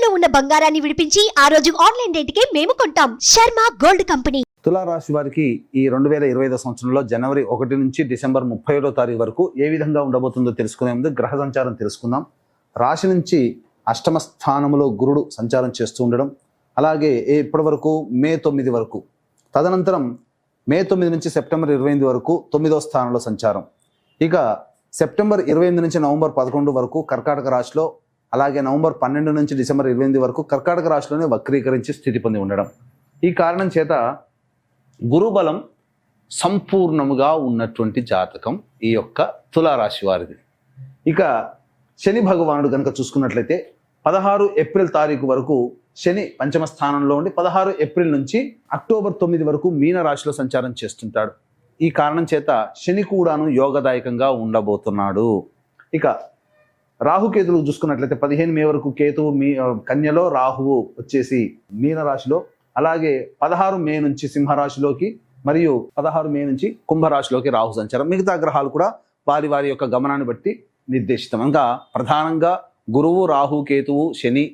తాకట్టులో ఉన్న బంగారాన్ని విడిపించి ఆ రోజు ఆన్లైన్ రేటుకే మేము కొంటాం. Sharma gold company. తులారాశి వారికి ఈ 2025 సంవత్సరంలో జనవరి 1 నుంచి డిసెంబర్ 31వ తారీఖు వరకు ఏ విధంగా ఉండబోతుందో తెలుసుకునే ముందు గ్రహ సంచారం తెలుసుకుందాం. రాశి నుంచి అష్టమ స్థానంలో గురుడు సంచారం చేస్తూ ఉండడం, అలాగే ఇప్పటి వరకు మే 9 వరకు, తదనంతరం మే 9 నుంచి సెప్టెంబర్ 28 వరకు 9వ స్థానంలో సంచారం. ఇక సెప్టెంబర్ 28 నుంచి నవంబర్ 11 వరకు కర్కాటక రాశిలో, అలాగే నవంబర్ 12 నుంచి డిసెంబర్ 28 వరకు కర్కాటక రాశిలోనే వక్రీకరించి స్థితి పొంది ఉండడం. ఈ కారణం చేత గురుబలం సంపూర్ణముగా ఉన్నటువంటి జాతకం ఈ యొక్క తులారాశి వారిది. ఇక శని భగవానుడు కనుక చూసుకున్నట్లయితే 16 ఏప్రిల్ తారీఖు వరకు శని పంచమ స్థానంలో ఉండి 16 ఏప్రిల్ నుంచి అక్టోబర్ 9 వరకు మీన రాశిలో సంచారం చేస్తుంటాడు. ఈ కారణం చేత శని కూడాను యోగదాయకంగా ఉండబోతున్నాడు. ఇక రాహుకేతులు చూసుకున్నట్లయితే 15 మే వరకు కేతువు కన్యలో, రాహువు వచ్చేసి మీన రాశిలో, అలాగే 16 మే నుంచి సింహరాశిలోకి మరియు 16 మే నుంచి కుంభరాశిలోకి రాహు సంచారం. మిగతా గ్రహాలు కూడా వారి వారి యొక్క గమనాన్ని బట్టి నిర్దేశితం. ఇంకా ప్రధానంగా గురువు, రాహు, కేతువు, శని,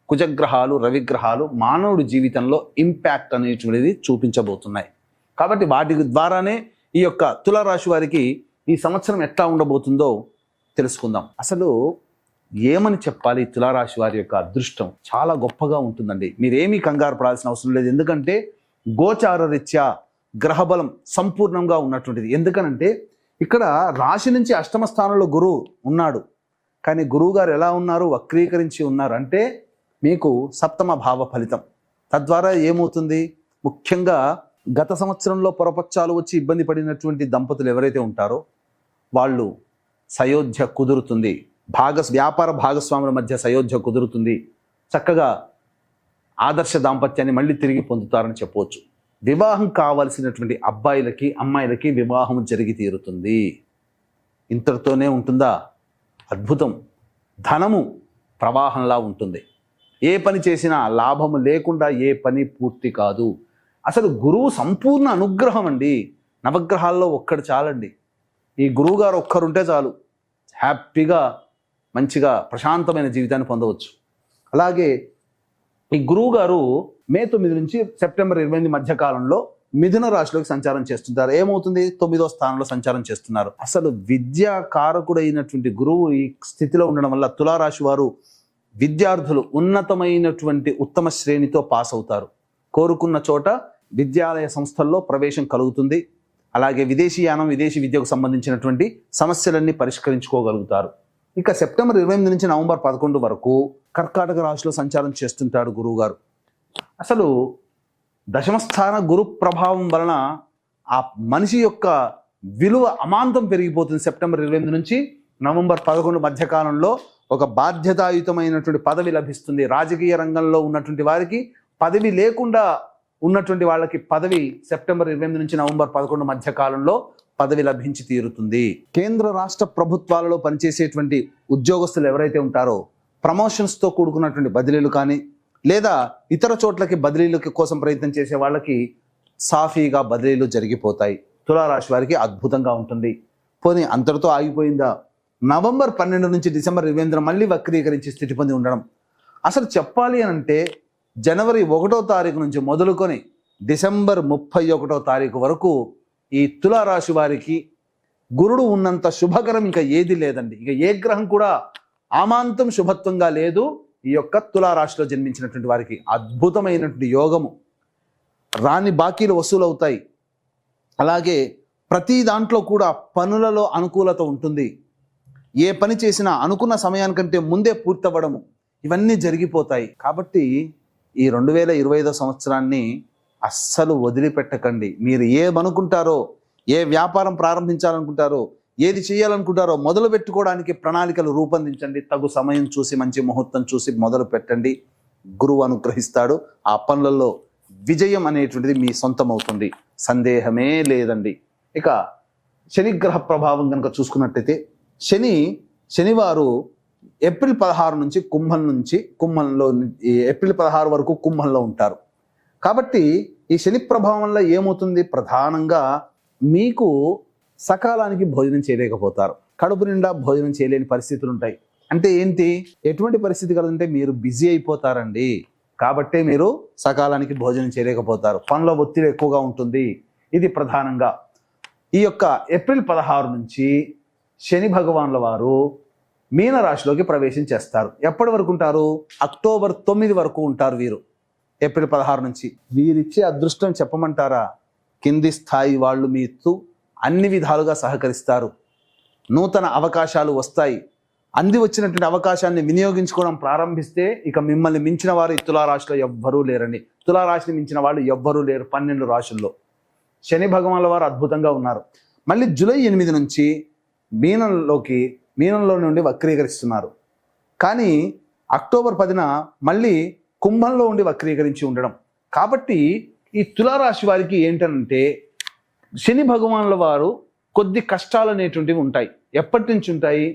కుజగ్రహాలు, రవిగ్రహాలు మానవుడి జీవితంలో ఇంపాక్ట్ అనేటువంటిది చూపించబోతున్నాయి. కాబట్టి వాటి ద్వారానే ఈ యొక్క తులారాశి వారికి ఈ సంవత్సరం ఎట్లా ఉండబోతుందో తెలుసుకుందాం. అసలు ఏమని చెప్పాలి? తులారాశి వారి యొక్క అదృష్టం చాలా గొప్పగా ఉంటుందండి. మీరేమీ కంగారు పడాల్సిన అవసరం లేదు. ఎందుకంటే గోచార రీత్యా గ్రహబలం సంపూర్ణంగా ఉన్నటువంటిది. ఎందుకనంటే ఇక్కడ రాశి నుంచి అష్టమ స్థానంలో గురువు ఉన్నాడు, కానీ గురువు గారు ఎలా ఉన్నారు? వక్రీకరించి ఉన్నారు. అంటే మీకు సప్తమ భావ ఫలితం. తద్వారా ఏమవుతుంది? ముఖ్యంగా గత సంవత్సరంలో పొరపక్షాలు వచ్చి ఇబ్బంది పడినటువంటి దంపతులు ఎవరైతే ఉంటారో వాళ్ళు సయోధ్య కుదురుతుంది. వ్యాపార భాగస్వాముల మధ్య సయోధ్య కుదురుతుంది. చక్కగా ఆదర్శ దాంపత్యాన్ని మళ్ళీ తిరిగి పొందుతారని చెప్పవచ్చు. వివాహం కావలసినటువంటి అబ్బాయిలకి, అమ్మాయిలకి వివాహం జరిగి తీరుతుంది. ఇంతటితోనే ఉంటుందా? అద్భుతం. ధనము ప్రవాహంలా ఉంటుంది. ఏ పని చేసినా లాభము లేకుండా ఏ పని పూర్తి కాదు. అసలు గురువు సంపూర్ణ అనుగ్రహం అండి. నవగ్రహాల్లో ఒక్కడు చాలండి. ఈ గురువు గారు ఒక్కరుంటే చాలు, హ్యాపీగా మంచిగా ప్రశాంతమైన జీవితాన్ని పొందవచ్చు. అలాగే ఈ గురువు గారు మే 9 నుంచి సెప్టెంబర్ 28 మధ్య కాలంలో మిథున రాశిలోకి సంచారం చేస్తుంటారు. ఏమవుతుంది? 9వ స్థానంలో సంచారం చేస్తున్నారు. అసలు విద్యా కారకుడైనటువంటి గురువు ఈ స్థితిలో ఉండడం వల్ల తులారాశి వారు విద్యార్థులు ఉన్నతమైనటువంటి ఉత్తమ శ్రేణితో పాస్ అవుతారు. కోరుకున్న చోట విద్యాలయ సంస్థల్లో ప్రవేశం కలుగుతుంది. అలాగే విదేశీయానం, విదేశీ విద్యకు సంబంధించినటువంటి సమస్యలన్నీ పరిష్కరించుకోగలుగుతారు. ఇక సెప్టెంబర్ 28 నుంచి నవంబర్ 11 వరకు కర్కాటక రాశిలో సంచారం చేస్తుంటాడు గురువు గారు. అసలు దశమస్థాన గురు ప్రభావం వలన ఆ మనిషి యొక్క విలువ అమాంతం పెరిగిపోతుంది. సెప్టెంబర్ 28 నుంచి నవంబర్ 11 మధ్యకాలంలో ఒక బాధ్యతాయుతమైనటువంటి పదవి లభిస్తుంది. రాజకీయ రంగంలో ఉన్నటువంటి వారికి పదవి లేకుండా ఉన్నటువంటి వాళ్ళకి పదవి సెప్టెంబర్ 28 నుంచి నవంబర్ 11 మధ్య కాలంలో పదవి లభించి తీరుతుంది. కేంద్ర రాష్ట్ర ప్రభుత్వాలలో పనిచేసేటువంటి ఉద్యోగస్తులు ఎవరైతే ఉంటారో ప్రమోషన్స్తో కూడుకున్నటువంటి బదిలీలు కానీ, లేదా ఇతర చోట్లకి బదిలీల కోసం ప్రయత్నం చేసే వాళ్ళకి సాఫీగా బదిలీలు జరిగిపోతాయి. తులారాశి వారికి అద్భుతంగా ఉంటుంది. పోనీ అంతటితో ఆగిపోయిందా? నవంబర్ 12 నుంచి డిసెంబర్ 28 మళ్ళీ వక్రీకరించి స్థితి పొంది ఉండడం. అసలు చెప్పాలి అంటే జనవరి 1వ తారీఖు నుంచి మొదలుకొని డిసెంబర్ 31వ తారీఖు వరకు ఈ తులారాశి వారికి గురుడు ఉన్నంత శుభకరం ఇంకా ఏది లేదండి. ఇక ఏ గ్రహం కూడా ఆమాంతం శుభత్వంగా లేదు. ఈ యొక్క తులారాశిలో జన్మించినటువంటి వారికి అద్భుతమైనటువంటి యోగము, రాని బాకీలు వసూలవుతాయి. అలాగే ప్రతి దాంట్లో కూడా పనులలో అనుకూలత ఉంటుంది. ఏ పని చేసినా అనుకున్న సమయానికంటే ముందే పూర్తవ్వడము, ఇవన్నీ జరిగిపోతాయి. కాబట్టి ఈ 2025 సంవత్సరాన్ని అస్సలు వదిలిపెట్టకండి. మీరు ఏమనుకుంటారో, ఏ వ్యాపారం ప్రారంభించాలనుకుంటారో, ఏది చేయాలనుకుంటారో మొదలు పెట్టుకోవడానికి ప్రణాళికలు రూపొందించండి. తగు సమయం చూసి, మంచి ముహూర్తం చూసి మొదలు పెట్టండి. గురువు అనుగ్రహిస్తాడు. ఆ పనులలో విజయం అనేటువంటిది మీ సొంతం అవుతుంది, సందేహమే లేదండి. ఇక శనిగ్రహ ప్రభావం కనుక చూసుకున్నట్టయితే శనివారు ఏప్రిల్ 16 నుంచి కుంభంలో ఏప్రిల్ 16 వరకు కుంభంలో ఉంటారు. కాబట్టి ఈ శని ప్రభావం వల్ల ఏమవుతుంది? ప్రధానంగా మీకు సకాలానికి భోజనం చేయలేకపోతారు. కడుపు నిండా భోజనం చేయలేని పరిస్థితులు ఉంటాయి. అంటే ఏంటి, ఎటువంటి పరిస్థితి కలుగుతుంటే మీరు బిజీ అయిపోతారండి, కాబట్టే మీరు సకాలానికి భోజనం చేయలేకపోతారు, పనిలో ఒత్తిడి ఎక్కువగా ఉంటుంది. ఇది ప్రధానంగా ఈ యొక్క ఏప్రిల్ 16 నుంచి శని భగవానుల వారు మీనరాశిలోకి ప్రవేశం చేస్తారు. ఎప్పటి వరకు ఉంటారు? అక్టోబర్ 9 వరకు ఉంటారు వీరు. ఏప్రిల్ 16 నుంచి. వీరిచ్చే అదృష్టం చెప్పమంటారా? కింది స్థాయి వాళ్ళు మీతో అన్ని విధాలుగా సహకరిస్తారు. నూతన అవకాశాలు వస్తాయి. అంది వచ్చినటువంటి అవకాశాన్ని వినియోగించుకోవడం ప్రారంభిస్తే ఇక మిమ్మల్ని మించిన వారు ఈ తులారాశిలో ఎవ్వరూ లేరండి. తులారాశిని మించిన వాళ్ళు ఎవ్వరూ లేరు 12 రాశుల్లో. శని భగవానుల వారు అద్భుతంగా ఉన్నారు. మళ్ళీ జూలై 8 నుంచి మీనంలో నుండి వక్రీకరిస్తున్నారు. కానీ అక్టోబర్ 10న మళ్ళీ కుంభంలో ఉండి వక్రీకరించి ఉండడం. కాబట్టి ఈ తులారాశి వారికి ఏంటంటే శని భగవానుల వారు కొద్ది కష్టాలు అనేటువంటివి ఉంటాయి. ఎప్పటి నుంచి ఉంటాయి?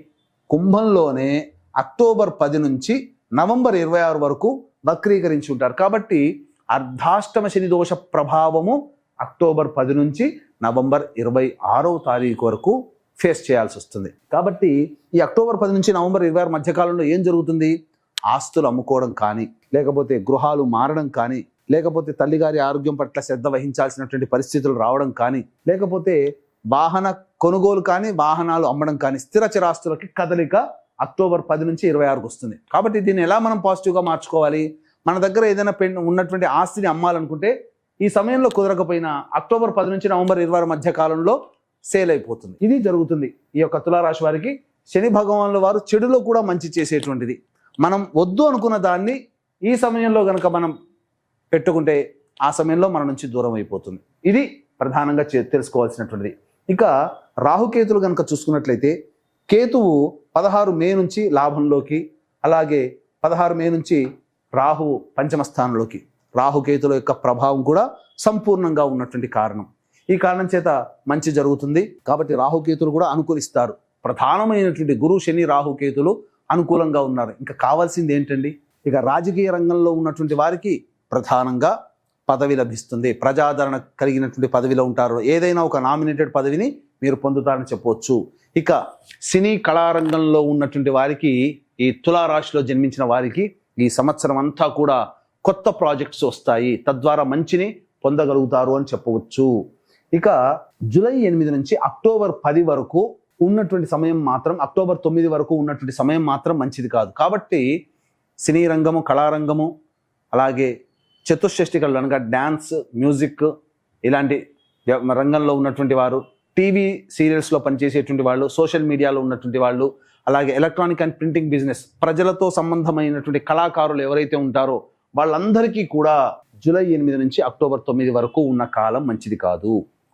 కుంభంలోనే అక్టోబర్ 10 నుంచి నవంబర్ 26 వరకు వక్రీకరించి ఉంటారు. కాబట్టి అర్ధాష్టమ శని దోష ప్రభావము అక్టోబర్ 10 నుంచి నవంబర్ 26వ తారీఖు వరకు ఫేస్ చేయాల్సి వస్తుంది. కాబట్టి ఈ అక్టోబర్ 10 నుంచి నవంబర్ 26 మధ్యకాలంలో ఏం జరుగుతుంది? ఆస్తులు అమ్ముకోవడం కానీ, లేకపోతే గృహాలు మారడం కానీ, లేకపోతే తల్లిగారి ఆరోగ్యం పట్ల శ్రద్ధ వహించాల్సినటువంటి పరిస్థితులు రావడం కానీ, లేకపోతే వాహన కొనుగోలు కానీ, వాహనాలు అమ్మడం కానీ, స్థిర చిరాస్తులకి కదలిక అక్టోబర్ 10 నుంచి 26కు వస్తుంది. కాబట్టి దీన్ని ఎలా మనం పాజిటివ్గా మార్చుకోవాలి? మన దగ్గర ఏదైనా ఉన్నటువంటి ఆస్తిని అమ్మాలనుకుంటే ఈ సమయంలో కుదరకపోయినా అక్టోబర్ 10 నుంచి నవంబర్ 26 మధ్య కాలంలో సేల్ అయిపోతుంది. ఇది జరుగుతుంది ఈ యొక్క తులారాశి వారికి. శని భగవానుల వారు చెడులో కూడా మంచి చేసేటువంటిది. మనం వద్దు అనుకున్న దాన్ని ఈ సమయంలో కనుక మనం పెట్టుకుంటే ఆ సమయంలో మన నుంచి దూరం అయిపోతుంది. ఇది ప్రధానంగా తెలుసుకోవాల్సినటువంటిది. ఇక రాహుకేతులు కనుక చూసుకున్నట్లయితే కేతువు 16 మే నుంచి లాభంలోకి, అలాగే 16 మే నుంచి రాహువు పంచమ స్థానంలోకి. రాహుకేతుల యొక్క ప్రభావం కూడా సంపూర్ణంగా ఉన్నటువంటి కారణం. ఈ కారణం చేత మంచి జరుగుతుంది. కాబట్టి రాహుకేతులు కూడా అనుకూలిస్తారు. ప్రధానమైనటువంటి గురు శని రాహుకేతులు అనుకూలంగా ఉన్నారు. ఇంకా కావాల్సింది ఏంటండి? ఇక రాజకీయ రంగంలో ఉన్నటువంటి వారికి ప్రధానంగా పదవి లభిస్తుంది. ప్రజాదరణ కలిగినటువంటి పదవిలో ఉంటారు. ఏదైనా ఒక నామినేటెడ్ పదవిని మీరు పొందుతారని చెప్పవచ్చు. ఇక సినీ కళారంగంలో ఉన్నటువంటి వారికి, ఈ తులారాశిలో జన్మించిన వారికి ఈ సంవత్సరం అంతా కూడా కొత్త ప్రాజెక్ట్స్ వస్తాయి. తద్వారా మంచిని పొందగలుగుతారు అని చెప్పవచ్చు. ఇక జూలై 8 నుంచి అక్టోబర్ 10 వరకు ఉన్నటువంటి సమయం మాత్రం, అక్టోబర్ 9 వరకు ఉన్నటువంటి సమయం మాత్రం మంచిది కాదు. కాబట్టి సినీ రంగము, కళారంగము, అలాగే చతుషష్ఠి కళలు అనగా డ్యాన్స్, మ్యూజిక్ ఇలాంటి రంగంలో ఉన్నటువంటి వారు, టీవీ సీరియల్స్లో పనిచేసేటువంటి వాళ్ళు, సోషల్ మీడియాలో ఉన్నటువంటి వాళ్ళు, అలాగే ఎలక్ట్రానిక్ అండ్ ప్రింటింగ్ బిజినెస్, ప్రజలతో సంబంధమైనటువంటి కళాకారులు ఎవరైతే ఉంటారో వాళ్ళందరికీ కూడా జూలై 8 నుంచి అక్టోబర్ 9 వరకు ఉన్న కాలం మంచిది కాదు.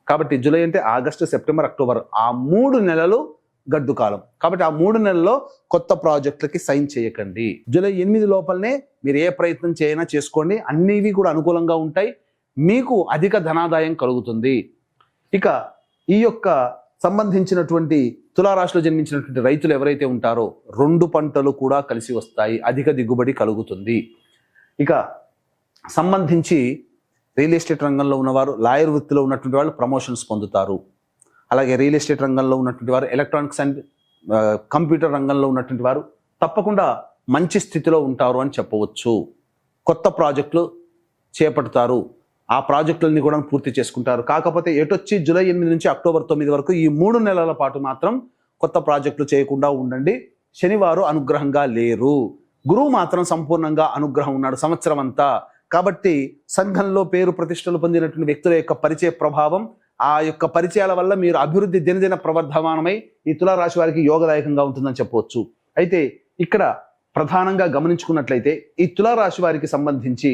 కాబట్టి జూలై అంటే ఆగస్టు, సెప్టెంబర్, అక్టోబర్, ఆ 3 నెలలు గడ్డు కాలం. కాబట్టి ఆ 3 నెలల్లో కొత్త ప్రాజెక్టులకి సైన్ చేయకండి. జూలై 8 లోపలనే మీరు ఏ ప్రయత్నం చేయనా చేసుకోండి. అన్నివి కూడా అనుకూలంగా ఉంటాయి. మీకు అధిక ధనాదాయం కలుగుతుంది. ఇక ఈ యొక్క సంబంధించినటువంటి తులారాశిలో జన్మించినటువంటి రైతులు ఎవరైతే ఉంటారో 2 పంటలు కూడా కలిసి వస్తాయి. అధిక దిగుబడి కలుగుతుంది. ఇక సంబంధించి రియల్ ఎస్టేట్ రంగంలో ఉన్నవారు, లాయర్ వృత్తిలో ఉన్నటువంటి వాళ్ళు ప్రమోషన్స్ పొందుతారు. అలాగే రియల్ ఎస్టేట్ రంగంలో ఉన్నటువంటి వారు, ఎలక్ట్రానిక్స్ అండ్ కంప్యూటర్ రంగంలో ఉన్నటువంటి వారు తప్పకుండా మంచి స్థితిలో ఉంటారు అని చెప్పవచ్చు. కొత్త ప్రాజెక్టులు చేపడతారు. ఆ ప్రాజెక్టులన్నీ కూడా పూర్తి చేసుకుంటారు. కాకపోతే ఎటొచ్చి జూలై 8 నుంచి అక్టోబర్ 9 వరకు ఈ 3 నెలల పాటు మాత్రం కొత్త ప్రాజెక్టులు చేయకుండా ఉండండి. శనివారు అనుగ్రహంగా లేరు. గురువు మాత్రం సంపూర్ణంగా అనుగ్రహం ఉన్నాడు సంవత్సరం అంతా. కాబట్టి సంఘంలో పేరు ప్రతిష్టలు పొందినటువంటి వ్యక్తుల యొక్క పరిచయ ప్రభావం, ఆ యొక్క పరిచయాల వల్ల మీరు అభివృద్ధి దినదిన ప్రవర్ధమానమై ఈ తులారాశి వారికి యోగదాయకంగా ఉంటుందని చెప్పవచ్చు. అయితే ఇక్కడ ప్రధానంగా గమనించుకున్నట్లయితే ఈ తులారాశి వారికి సంబంధించి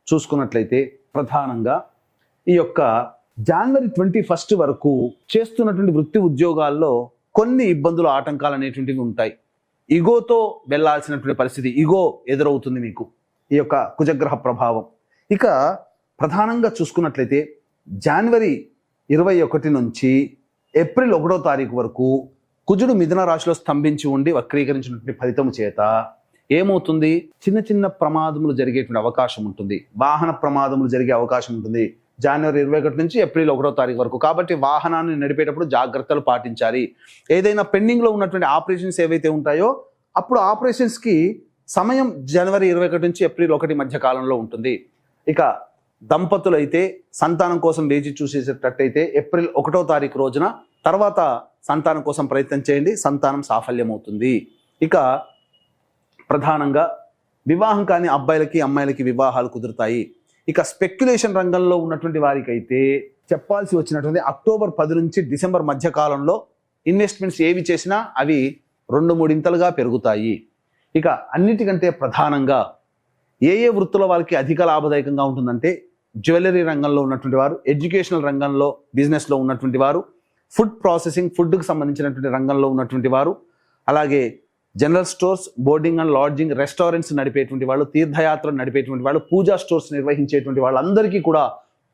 చూసుకున్నట్లయితే ప్రధానంగా ఈ యొక్క జనవరి 21 వరకు చేస్తున్నటువంటి వృత్తి ఉద్యోగాల్లో కొన్ని ఇబ్బందులు, ఆటంకాలు అనేటువంటివి ఉంటాయి. ఇగోతో వెళ్లాల్సినటువంటి పరిస్థితి, ఇగో ఎదురవుతుంది మీకు ఈ యొక్క కుజగ్రహ ప్రభావం. ఇక ప్రధానంగా చూసుకున్నట్లయితే జనవరి 21 నుంచి ఏప్రిల్ 1వ తారీఖు వరకు కుజుడు మిథున రాశిలో స్తంభించి ఉండి వక్రీకరించినటువంటి ఫలితం చేత ఏమవుతుంది? చిన్న చిన్న ప్రమాదములు జరిగేటువంటి అవకాశం ఉంటుంది. వాహన ప్రమాదములు జరిగే అవకాశం ఉంటుంది జనవరి 21 నుంచి ఏప్రిల్ 1వ తారీఖు వరకు. కాబట్టి వాహనాన్ని నడిపేటప్పుడు జాగ్రత్తలు పాటించాలి. ఏదైనా పెండింగ్లో ఉన్నటువంటి ఆపరేషన్స్ ఏవైతే ఉంటాయో అప్పుడు ఆపరేషన్స్కి సమయం జనవరి 21 నుంచి ఏప్రిల్ 1 మధ్య కాలంలో ఉంటుంది. ఇక దంపతులైతే సంతానం కోసం వేచి చూసేటట్టయితే ఏప్రిల్ 1వ తారీఖు రోజున తర్వాత సంతానం కోసం ప్రయత్నం చేయండి, సంతానం సాఫల్యమవుతుంది. ఇక ప్రధానంగా వివాహం కాని అబ్బాయిలకి అమ్మాయిలకి వివాహాలు కుదురుతాయి. ఇక స్పెక్యులేషన్ రంగంలో ఉన్నటువంటి వారికి అయితే చెప్పాల్సి వచ్చినటువంటి అక్టోబర్ 10 నుంచి డిసెంబర్ మధ్య కాలంలో ఇన్వెస్ట్మెంట్స్ ఏవి చేసినా అవి 2-3 ఇంతలుగా పెరుగుతాయి. ఇక అన్నిటికంటే ప్రధానంగా ఏ వృత్తుల వాళ్ళకి అధిక లాభదాయకంగా ఉంటుందంటే జ్యువెలరీ రంగంలో ఉన్నటువంటి వారు, ఎడ్యుకేషనల్ రంగంలో బిజినెస్లో ఉన్నటువంటి వారు, ఫుడ్ ప్రాసెసింగ్ ఫుడ్కి సంబంధించినటువంటి రంగంలో ఉన్నటువంటి వారు, అలాగే general stores, boarding and lodging, restaurants నడిపేటువంటి వాళ్ళు, తీర్థయాత్రలు నడిపేటువంటి వాళ్ళు, పూజా స్టోర్స్ నిర్వహించేటువంటి వాళ్ళందరికీ కూడా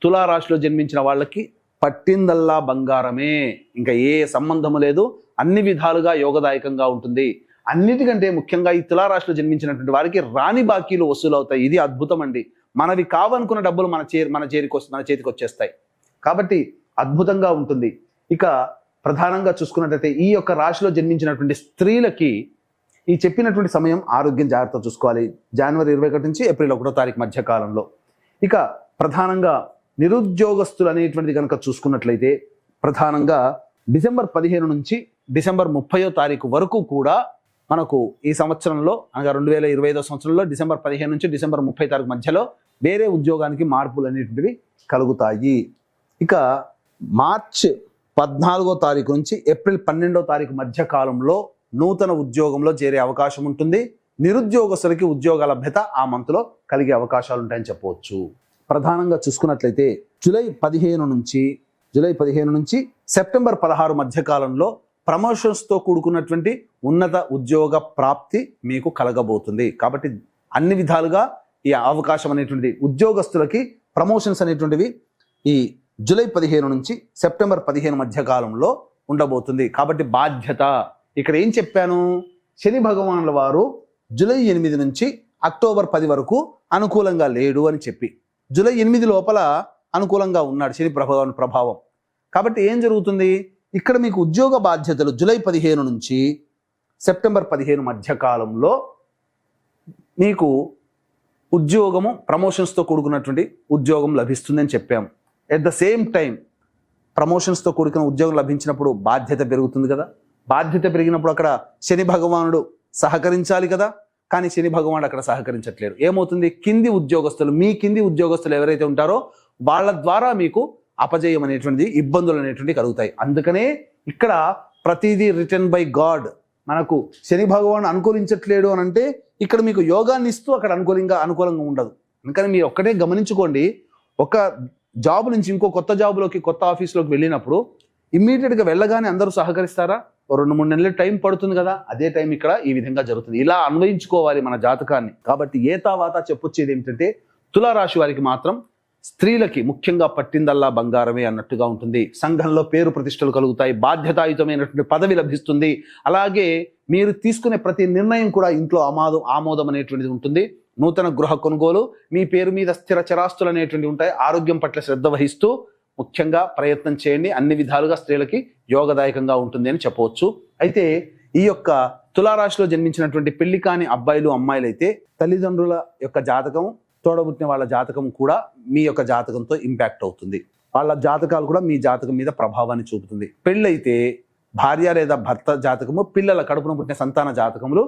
తులారాశిలో జన్మించిన వాళ్ళకి పట్టిందల్లా బంగారమే, ఇంకా ఏ సంబంధము లేదు, అన్ని విధాలుగా యోగదాయకంగా ఉంటుంది. అన్నిటికంటే ముఖ్యంగా ఈ తులారాశిలో జన్మించినటువంటి వారికి రాని బాకీలు వసూలు అవుతాయి. ఇది అద్భుతం అండి. మనవి కావనుకున్న డబ్బులు మన చేతికి వచ్చేస్తాయి. కాబట్టి అద్భుతంగా ఉంటుంది. ఇక ప్రధానంగా చూసుకున్నట్లయితే ఈ యొక్క రాశిలో జన్మించినటువంటి స్త్రీలకి ఈ చెప్పినటువంటి సమయం ఆరోగ్యం జాగ్రత్త చూసుకోవాలి. జనవరి 21 నుంచి ఏప్రిల్ 1వ తారీఖు మధ్య కాలంలో. ఇక ప్రధానంగా నిరుద్యోగస్తులు అనేటువంటిది కనుక చూసుకున్నట్లయితే ప్రధానంగా డిసెంబర్ 15 నుంచి డిసెంబర్ 30వ తారీఖు వరకు కూడా మనకు ఈ సంవత్సరంలో అనగా 2025 సంవత్సరంలో డిసెంబర్ 15 నుంచి డిసెంబర్ 30 తారీఖు మధ్యలో వేరే ఉద్యోగానికి మార్పులు అనేటువంటివి కలుగుతాయి. ఇక మార్చ్ 14వ తారీఖు నుంచి ఏప్రిల్ 12వ తారీఖు మధ్య కాలంలో నూతన ఉద్యోగంలో చేరే అవకాశం ఉంటుంది. నిరుద్యోగస్తులకి ఉద్యోగ లభ్యత ఆ మంత్లో కలిగే అవకాశాలు ఉంటాయని చెప్పవచ్చు. ప్రధానంగా చూసుకున్నట్లయితే జూలై 15 నుంచి సెప్టెంబర్ 16 మధ్య కాలంలో ప్రమోషన్స్తో కూడుకున్నటువంటి ఉన్నత ఉద్యోగ ప్రాప్తి మీకు కలగబోతుంది. కాబట్టి అన్ని విధాలుగా ఈ అవకాశం అనేటువంటిది ఉద్యోగస్తులకి ప్రమోషన్స్ అనేటువంటివి ఈ జూలై 15 నుంచి సెప్టెంబర్ 15 మధ్య కాలంలో ఉండబోతుంది. కాబట్టి బాధ్యత ఇక్కడ ఏం చెప్పాను, శని భగవానుల వారు జూలై 8 నుంచి అక్టోబర్ 10 వరకు అనుకూలంగా లేడు అని చెప్పి జూలై 8 లోపల అనుకూలంగా ఉన్నాడు శని ప్రభావం. కాబట్టి ఏం జరుగుతుంది, ఇక్కడ మీకు ఉద్యోగ బాధ్యతలు జూలై 15 నుంచి సెప్టెంబర్ 15 మధ్య కాలంలో మీకు ఉద్యోగము ప్రమోషన్స్తో కూడుకున్నటువంటి ఉద్యోగం లభిస్తుందని చెప్పాము. ఎట్ ద సేమ్ టైం ప్రమోషన్స్తో కూడుకున్న ఉద్యోగం లభించినప్పుడు బాధ్యత పెరుగుతుంది కదా. బాధ్యత పెరిగినప్పుడు అక్కడ శని భగవానుడు సహకరించాలి కదా. కానీ శని భగవానుడు అక్కడ సహకరించట్లేడు. ఏమవుతుంది, మీ కింది ఉద్యోగస్తులు ఎవరైతే ఉంటారో వాళ్ళ ద్వారా మీకు అపజయం అనేటువంటిది, ఇబ్బందులు అనేటువంటివి కలుగుతాయి. అందుకనే ఇక్కడ ప్రతిదీ రిటర్న్ బై గాడ్. మనకు శని భగవాన్ అనుకూలించట్లేడు అని అంటే ఇక్కడ మీకు యోగాన్ని ఇస్తూ అక్కడ అనుకూలంగా ఉండదు. అందుకని మీరు ఒక్కటే గమనించుకోండి, ఒక జాబ్ నుంచి ఇంకో కొత్త జాబ్లోకి, కొత్త ఆఫీస్లోకి వెళ్ళినప్పుడు ఇమ్మీడియట్గా వెళ్ళగానే అందరూ సహకరిస్తారా? 2-3 నెలలు టైం పడుతుంది కదా. అదే టైం ఇక్కడ ఈ విధంగా జరుగుతుంది. ఇలా అన్వయించుకోవాలి మన జాతకాన్ని. కాబట్టి ఏతావాత చెప్పొచ్చేది ఏమిటంటే తులారాశి వారికి మాత్రం స్త్రీలకి ముఖ్యంగా పట్టిందల్లా బంగారమే అన్నట్టుగా ఉంటుంది. సంఘంలో పేరు ప్రతిష్టలు కలుగుతాయి, బాధ్యతాయుతమైనటువంటి పదవి లభిస్తుంది. అలాగే మీరు తీసుకునే ప్రతి నిర్ణయం కూడా ఇంట్లో ఆమోదం అనేటువంటిది ఉంటుంది. నూతన గృహ కొనుగోలు, మీ పేరు మీద స్థిర చరాస్తులు అనేటువంటివి ఉంటాయి. ఆరోగ్యం పట్ల శ్రద్ధ వహిస్తూ ముఖ్యంగా ప్రయత్నం చేయండి. అన్ని విధాలుగా స్త్రీలకి యోగదాయకంగా ఉంటుంది అని చెప్పవచ్చు. అయితే ఈ యొక్క తులారాశిలో జన్మించినటువంటి పెళ్లి కాని అబ్బాయిలు అమ్మాయిలు అయితే తల్లిదండ్రుల యొక్క జాతకం, తోడబుట్టిన వాళ్ళ జాతకం కూడా మీ యొక్క జాతకంతో ఇంపాక్ట్ అవుతుంది. వాళ్ళ జాతకాలు కూడా మీ జాతకం మీద ప్రభావాన్ని చూపుతుంది. పెళ్ళైతే భార్య లేదా భర్త జాతకము, పిల్లల కడుపున పుట్టిన సంతాన జాతకములు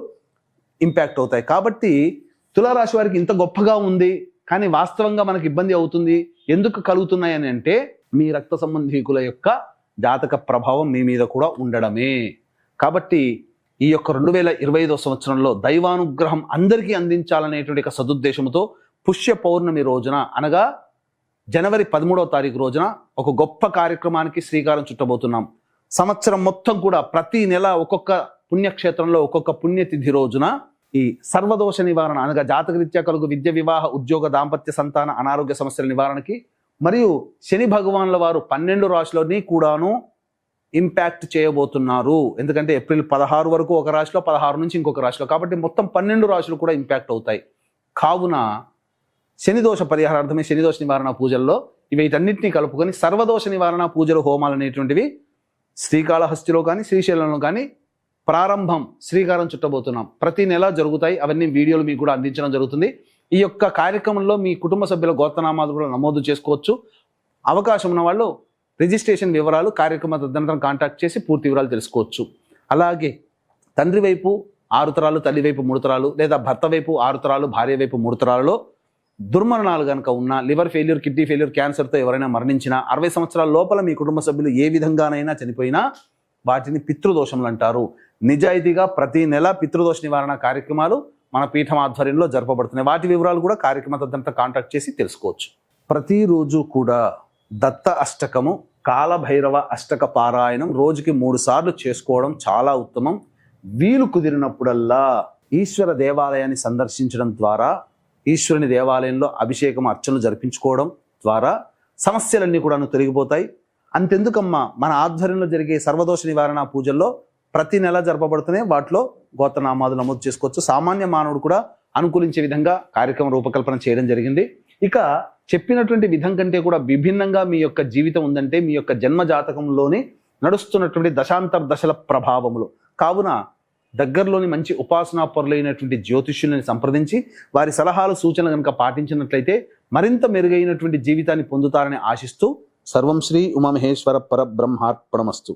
ఇంపాక్ట్ అవుతాయి. కాబట్టి తులారాశి వారికి ఇంత గొప్పగా ఉంది కానీ వాస్తవంగా మనకు ఇబ్బంది అవుతుంది, ఎందుకు కలుగుతున్నాయి అని అంటే మీ రక్త సంబంధీకుల యొక్క జాతక ప్రభావం మీ మీద కూడా ఉండడమే. కాబట్టి ఈ యొక్క 2025 సంవత్సరంలో దైవానుగ్రహం అందరికీ అందించాలనేటువంటి ఒక సదుద్దేశంతో పుష్య పౌర్ణమి రోజున అనగా జనవరి 13వ తారీఖు రోజున ఒక గొప్ప కార్యక్రమానికి శ్రీకారం చుట్టబోతున్నాం. సంవత్సరం మొత్తం కూడా ప్రతి నెల ఒక్కొక్క పుణ్యక్షేత్రంలో ఒక్కొక్క పుణ్యతిథి రోజున ఈ సర్వదోష నివారణ అనగా జాతకరీత్యా కలుగు విద్య, వివాహ, ఉద్యోగ, దాంపత్య, సంతాన, అనారోగ్య సమస్యల నివారణకి మరియు శని భగవాన్ల వారు 12 రాశులని కూడాను ఇంపాక్ట్ చేయబోతున్నారు. ఎందుకంటే ఏప్రిల్ 16 వరకు ఒక రాశిలో, 16 నుంచి ఇంకొక రాశిలో, కాబట్టి మొత్తం 12 రాశులు కూడా ఇంపాక్ట్ అవుతాయి. కావున శనిదోష పరిహారార్థమే శనిదోష నివారణ పూజల్లో వీటన్నిటిని కలుపుకొని సర్వదోష నివారణ పూజలు, హోమాలు అనేటువంటివి శ్రీకాళహస్తిలో కానీ శ్రీశైలంలో కానీ ప్రారంభం శ్రీకారం చుట్టబోతున్నాం. ప్రతి నెల జరుగుతాయి. అవన్నీ వీడియోలు మీకు కూడా అందించడం జరుగుతుంది. ఈ యొక్క కార్యక్రమంలో మీ కుటుంబ సభ్యుల గోత్రనామాలు కూడా నమోదు చేసుకోవచ్చు. అవకాశం ఉన్న వాళ్ళు రిజిస్ట్రేషన్ వివరాలు కార్యక్రమ తదనంతరం కాంటాక్ట్ చేసి పూర్తి వివరాలు తెలుసుకోవచ్చు. అలాగే తండ్రి వైపు 6 తరాలు, తల్లి వైపు 3 తరాలు, లేదా భర్త వైపు 6 తరాలు, భార్య వైపు 3 తరాలలో దుర్మరణాలు కనుక ఉన్నా, లివర్ ఫెయిల్యూర్, కిడ్నీ ఫెయిల్యూర్, క్యాన్సర్తో ఎవరైనా మరణించినా, 60 సంవత్సరాల లోపల మీ కుటుంబ సభ్యులు ఏ విధంగానైనా చనిపోయినా వాటిని పితృదోషములు అంటారు. నిజాయితీగా ప్రతి నెల పితృదోష నివారణ కార్యక్రమాలు మన పీఠం ఆధ్వర్యంలో జరపబడుతున్నాయి. వాటి వివరాలు కూడా కార్యక్రమ తదనంతరం కాంటాక్ట్ చేసి తెలుసుకోవచ్చు. ప్రతిరోజు కూడా దత్త అష్టకము, కాలభైరవ అష్టక పారాయణం రోజుకి 3 సార్లు చేసుకోవడం చాలా ఉత్తమం. వీలు కుదిరినప్పుడల్లా ఈశ్వర దేవాలయాన్ని సందర్శించడం ద్వారా, ఈశ్వరుని దేవాలయంలో అభిషేకం, అర్చనలు జరిపించుకోవడం ద్వారా సమస్యలన్నీ కూడా తొలగిపోతాయి. అంతెందుకమ్మా, మన ఆధ్వర్యంలో జరిగే సర్వదోష నివారణ పూజల్లో ప్రతి నెల జరపబడుతున్నాయి. వాటిలో గోత్రనామాలు నమోదు చేసుకోవచ్చు. సామాన్య మానవుడు కూడా అనుకూలించే విధంగా కార్యక్రమం రూపకల్పన చేయడం జరిగింది. ఇక చెప్పినటువంటి విధం కంటే కూడా విభిన్నంగా మీ యొక్క జీవితం ఉందంటే మీ యొక్క జన్మ జాతకంలోని నడుస్తున్నటువంటి దశాంతర దశల ప్రభావములు కావున దగ్గరలోని మంచి ఉపాసనా పరులైనటువంటి జ్యోతిష్యులను సంప్రదించి వారి సలహాలు, సూచనలు కనుక పాటించినట్లయితే మరింత మెరుగైనటువంటి జీవితాన్ని పొందుతారని ఆశిస్తూ సర్వం శ్రీ ఉమామహేశ్వర పరబ్రహ్మార్పణమస్తు.